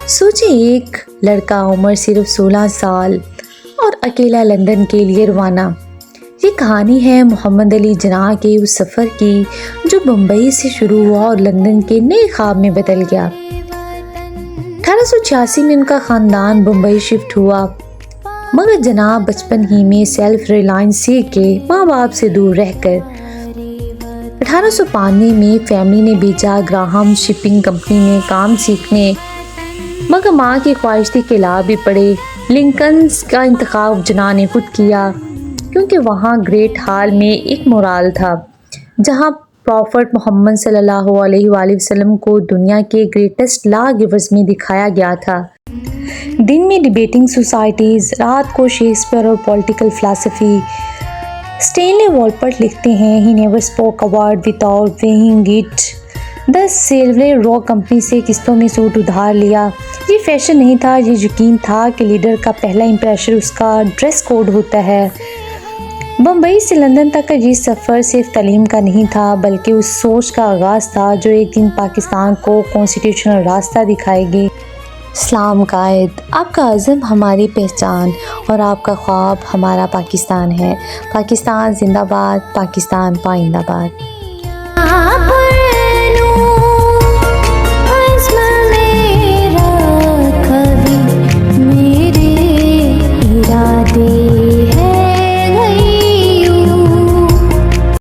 سوچے ایک لڑکا عمر صرف 16 سال اور اکیلا لندن کے لیے روانہ۔ یہ کہانی ہے محمد علی جناح کے اس سفر کی جو بمبئی سے شروع ہوا اور لندن کے نئے خواب میں بدل گیا۔ 1886 میں ان کا خاندان بمبئی شفٹ ہوا، مگر جناح بچپن ہی میں سیلف ریلائنس سیکھ کے ماں باپ سے دور رہ کر 1892 میں فیملی نے بھیجا گراہم شپنگ کمپنی میں کام سیکھنے، مگر ماں کی خواہش کے خلاف بھی پڑے۔ لنکنز کا انتخاب جناح نے خود کیا کیونکہ وہاں گریٹ ہال میں ایک مورال تھا جہاں پروفٹ محمد صلی اللہ علیہ وآلہ وسلم کو دنیا کے گریٹسٹ لا گیورز میں دکھایا گیا تھا۔ دن میں ڈیبیٹنگ سوسائٹیز، رات کو شیکسپیئر اور پولیٹیکل فلسفی۔ اسٹینلی والپرٹ لکھتے ہیں "He never spoke a word without weighing it." 10 سیلوے رو کمپنی سے قسطوں میں سوٹ ادھار لیا۔ یہ فیشن نہیں تھا، یہ یقین تھا کہ لیڈر کا پہلا امپریشن اس کا ڈریس کوڈ ہوتا ہے۔ بمبئی سے لندن تک کا یہ سفر صرف تعلیم کا نہیں تھا بلکہ اس سوچ کا آغاز تھا جو ایک دن پاکستان کو کانسٹیٹیوشنل راستہ دکھائے گی۔ اسلام قائد: آپ کا عزم ہماری پہچان اور آپ کا خواب ہمارا پاکستان ہے۔ پاکستان زندہ باد، پاکستان پائندہ باد۔